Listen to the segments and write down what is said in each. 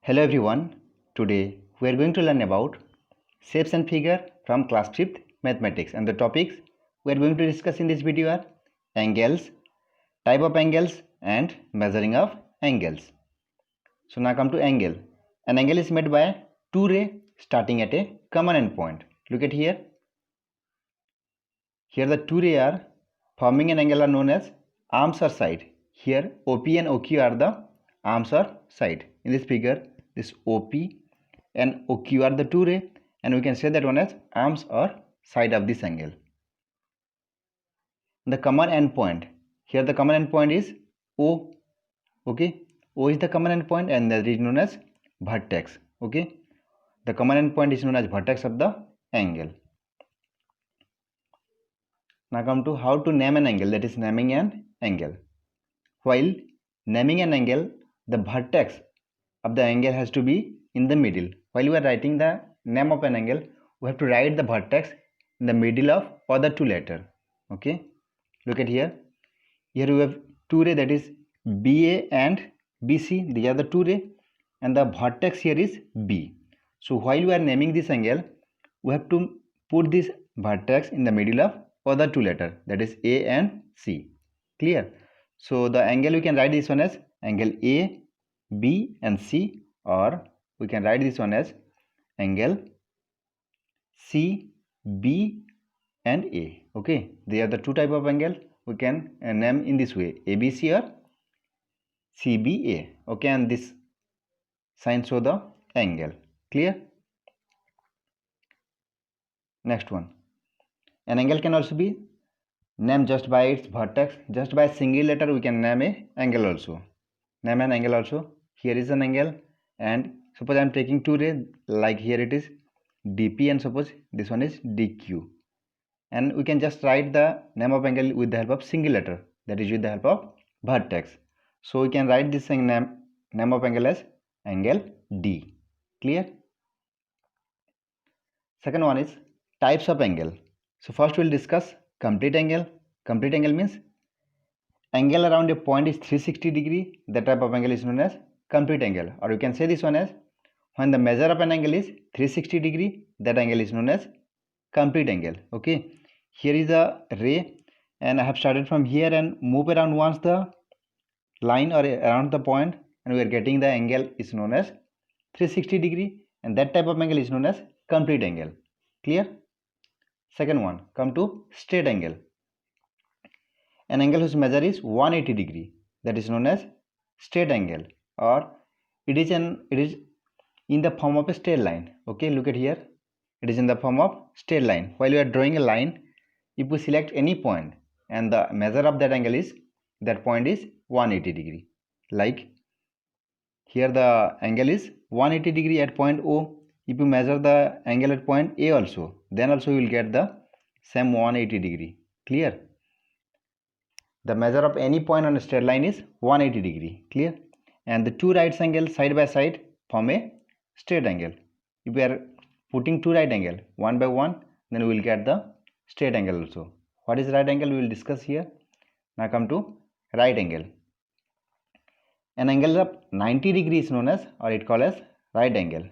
Hello everyone. Today we are going to learn about shapes and figure from class 5th mathematics, and the topics we are going to discuss in this video are angles, type of angles and measuring of angles. So now come to angle. An angle is made by two rays starting at a common endpoint. Look at here. Here the two rays are forming an angle are known as arms or side. Here OP and OQ are the arms or side. In this figure, this OP and OQ are the two rays, and we can say that one as arms or side of this angle. The common endpoint. Here the common endpoint is O. Okay, O is the common endpoint, and that is known as vertex. Okay, the common endpoint is known as vertex of the angle. Now come to how to name an angle, that is naming an angle. While naming an angle, the vertex of the angle has to be in the middle. While we are writing the name of an angle, we have to write the vertex in the middle of other two letters. Okay, look at here. Here we have two rays, that is BA and BC. These are the two rays, and the vertex here is B. So while we are naming this angle, we have to put this vertex in the middle of other two letters, that is A and C. Clear? So the angle, we can write this one as angle A, B and C, or we can write this one as angle C, B and A. Okay, they are the two type of angle we can name in this way, ABC or CBA. Okay, and this sign show the angle. Clear? Next one, an angle can also be named just by its vertex. Just by a single letter we can name a angle also. Name an angle also. Here is an angle, and suppose I am taking two rays, like here it is DP and suppose this one is DQ, and we can just write the name of angle with the help of single letter, that is with the help of vertex. So we can write this name of angle as angle D. Clear? Second one is types of angle. So first we'll discuss complete angle. Complete angle means angle around a point is 360 degree. That type of angle is known as complete angle, or you can say this one as when the measure of an angle is 360 degree, that angle is known as complete angle. Okay, here is a ray, and I have started from here and move around once the line or around the point, and we are getting the angle is known as 360 degree, and that type of angle is known as complete angle. Clear? Second one, come to straight angle. An angle whose measure is 180 degree, that is known as straight angle, or it is in the form of a straight line. Okay, look at here, it is in the form of straight line. While you are drawing a line, if we select any point and the measure of that angle is, that point is 180 degree. Like here the angle is 180 degree at point O. If you measure the angle at point A also, then also you will get the same 180 degree. Clear? The measure of any point on a straight line is 180 degree. Clear? And the two right angles side by side form a straight angle. If we are putting two right angle one by one, then we will get the straight angle also. What is right angle, we will discuss here. Now come to right angle. An angle of 90 degree is known as, or it called as right angle.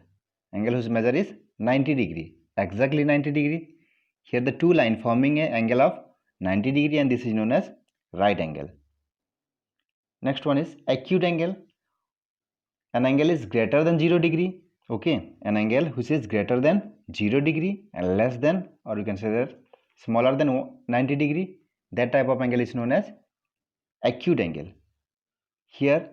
Angle whose measure is 90 degree, exactly 90 degree. Here the two line forming an angle of 90 degree, and this is known as right angle. Next one is acute angle. An angle is greater than 0 degree. Okay, an angle which is greater than 0 degree and less than, or you can say that smaller than 90 degree, that type of angle is known as acute angle. Here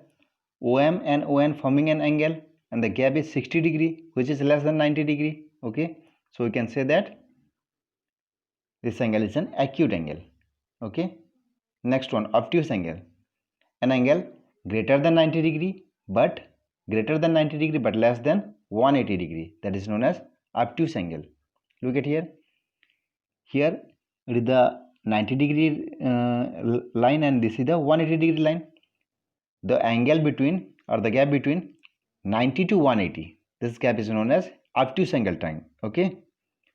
OM and ON forming an angle, and the gap is 60 degree, which is less than 90 degree. Okay, so we can say that this angle is an acute angle. Okay, next one, obtuse angle. An angle greater than 90 degree but less than 180 degree, that is known as obtuse angle. Look at here. Here it is the 90 degree line, and this is the 180 degree line. The angle between, or the gap between 90 to 180, this gap is known as obtuse angle time. Okay,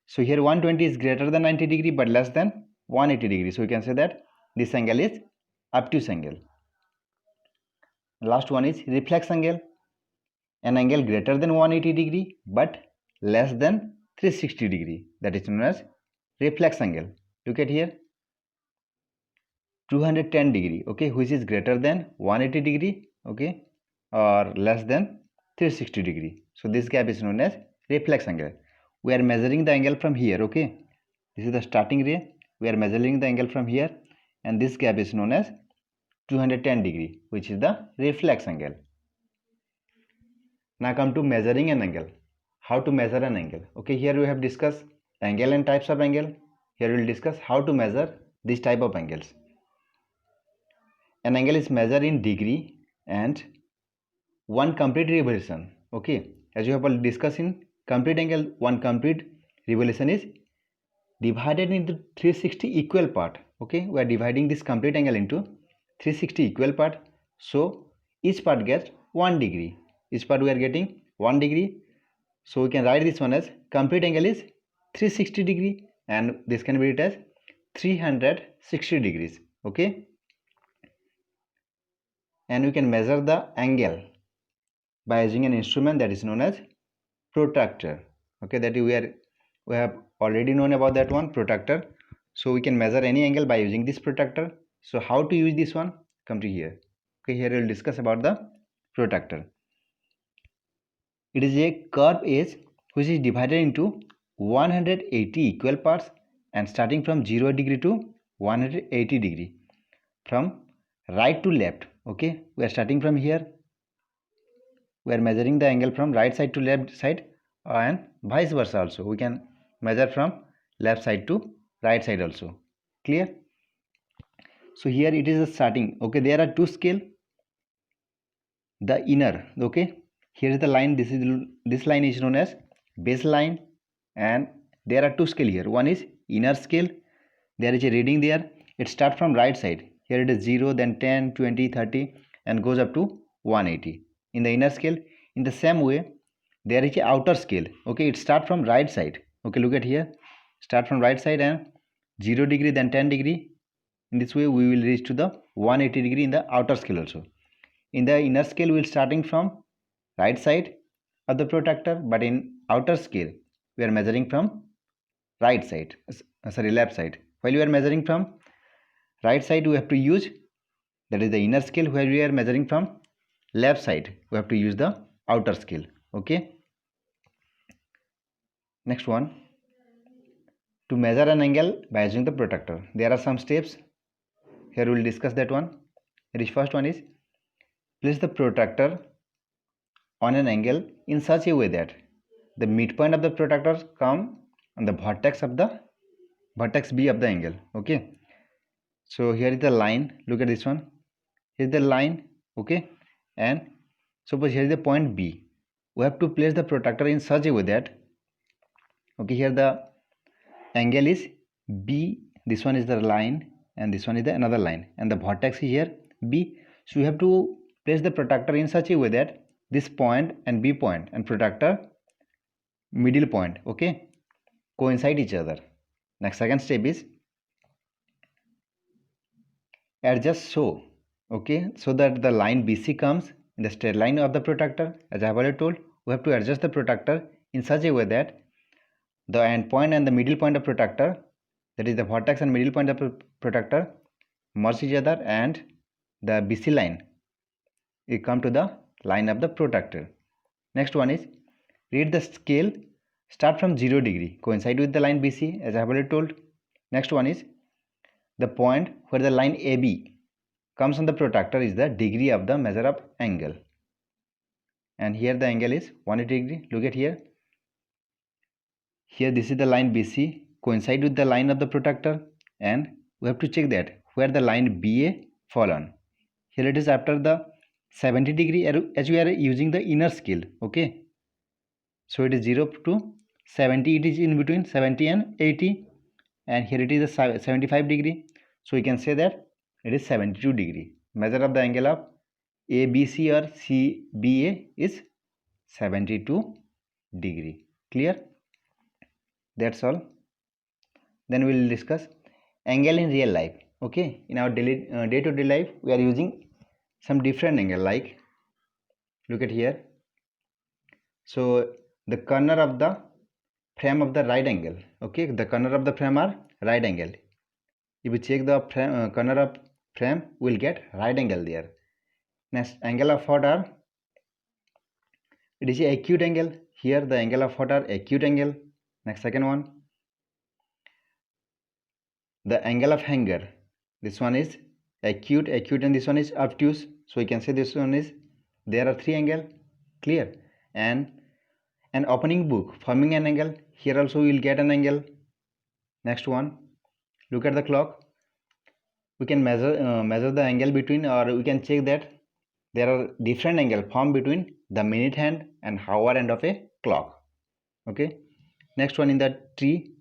so here 120 is greater than 90 degree but less than 180 degree, so we can say that this angle is obtuse angle. Last one is reflex angle. an angle greater than 180 degree but less than 360 degree, that is known as reflex angle. Look at here, 210 degree, okay, which is greater than 180 degree, okay, or less than 360 degree. So this gap is known as reflex angle. We are measuring the angle from here, okay. This is the starting ray. We are measuring the angle from here, and this gap is known as 210 degree, which is the reflex angle. Now come to measuring an angle. How to measure an angle? Okay, here we have discussed angle and types of angle. Here we will discuss how to measure this type of angles. An angle is measured in degree and one complete revolution. Okay, as you have already discussed in complete angle, one complete revolution is divided into 360 equal part. Okay, we are dividing this complete angle into 360 equal part. So each part gets 1 degree. Each part we are getting 1 degree. So we can write this one as complete angle is 360 degree, and this can be written as 360 degrees. Okay, and we can measure the angle by using an instrument that is known as protractor. Okay, that we have already known about that one, protractor. So we can measure any angle by using this protractor. So how to use this one? Come to here. Okay, here we will discuss about the protractor. It is a curved edge which is divided into 180 equal parts and starting from 0 degree to 180 degree from right to left. Okay, we are starting from here. We are measuring the angle from right side to left side, and vice versa also. We can measure from left side to right side also. Clear? So here it is a starting. Okay, there are two scale. The inner, okay, here is the line. This line is known as baseline, and there are two scale here. One is inner scale. There is a reading there. It starts from right side. Here it is 0, then 10, 20, 30, and goes up to 180 in the inner scale. In the same way, there is a outer scale. Okay, it starts from right side. Okay, look at here. Start from right side and 0 degree, then 10 degree. In this way, we will reach to the 180 degree in the outer scale also. In the inner scale, we will starting from right side of the protractor, but in outer scale, we are measuring from right side, left side. While we are measuring from right side, we have to use, that is the inner scale. Where we are measuring from left side, we have to use the outer scale. Okay. Next one, to measure an angle by using the protractor. There are some steps. Here we will discuss that one. The first one is place the protractor on an angle in such a way that the midpoint of the protractor come on the vertex B of the angle. Okay, so here is the line. Look at this one. Here is the line. Okay, and suppose here is the point B. We have to place the protractor in such a way that, okay, here the angle is B. This one is the line, and this one is the another line, and the vertex is here B. So we have to place the protractor in such a way that this point and B point and protractor middle point, okay, coincide each other. Next, second step is adjust so, okay, so that the line BC comes in the straight line of the protractor. As I have already told, we have to adjust the protractor in such a way that the end point and the middle point of protractor, that is the vertex and middle point of protractor, merge each other, and the BC line will come to the line of the protractor. Next one is read the scale start from 0 degree, coincide with the line BC, as I have already told. Next one is the point where the line AB comes on the protractor is the degree of the measure of angle, and here the angle is 180 degree. Look at here. Here this is the line BC, coincide with the line of the protractor, and we have to check that where the line BA fall on. Here it is after the 70 degree, as we are using the inner scale. Okay, so it is 0 to 70, it is in between 70 and 80, and here it is a 75 degree. So we can say that it is 72 degree. Measure of the angle of ABC or CBA is 72 degree. Clear? That's all. Then we will discuss angle in real life. Okay, in our day-to-day life, we are using some different angle. Like, look at here. So the corner of the frame of the right angle, okay, the corner of the frame are right angle. If we check the frame, corner of frame, we'll get right angle there. Next, angle of what are, it is a acute angle. Here the angle of what are acute angle. Next, second one, the angle of hanger, this one is acute, and this one is obtuse. So we can say this one is, there are three angle. Clear? And an opening book forming an angle, here also we will get an angle. Next one, look at the clock. We can measure the angle between, or we can check that there are different angle formed between the minute hand and hour end of a clock. Okay. Next one, in the tree,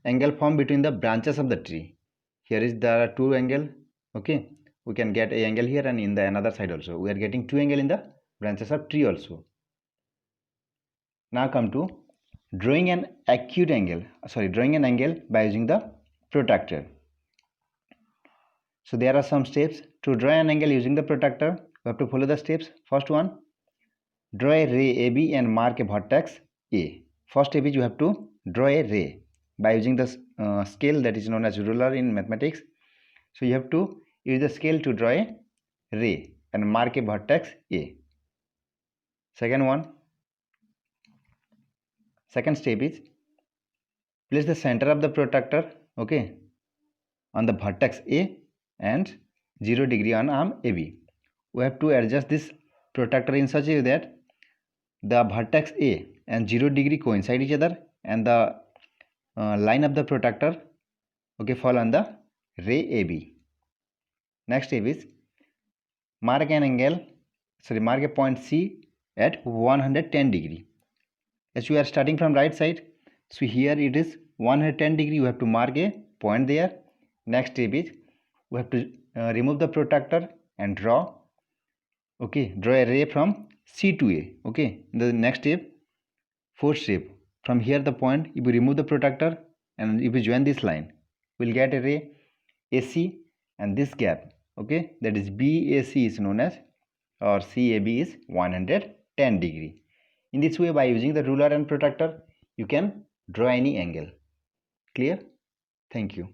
angle formed between the branches of the tree. Here is, there are two angle. Okay, we can get a angle here, and in the another side also we are getting two angle in the branches of tree also. Now come to drawing an acute angle, drawing an angle by using the protractor. So there are some steps to draw an angle using the protractor. We have to follow the steps. First one, draw a ray AB and mark a vertex A. First step is you have to draw a ray by using the scale that is known as ruler in mathematics. So you have to use the scale to draw a ray and mark a vertex A. Second step is, place the center of the protractor, okay, on the vertex A and 0 degree on arm AB. We have to adjust this protractor in such a way that the vertex A and 0 degree coincide each other, and the line of the protractor, okay, fall on the ray AB. Next step is, mark a point C at 110 degree. As we are starting from right side, so here it is 110 degree, you have to mark a point there. Next step is, we have to remove the protractor and draw a ray from C to A. Okay, the next step, fourth step, from here the point, if we remove the protractor and if we join this line, we'll get a ray AC, and this gap, okay, that is BAC is known as, or CAB is 110 degree. In this way, by using the ruler and protractor, you can draw any angle. Clear? Thank you.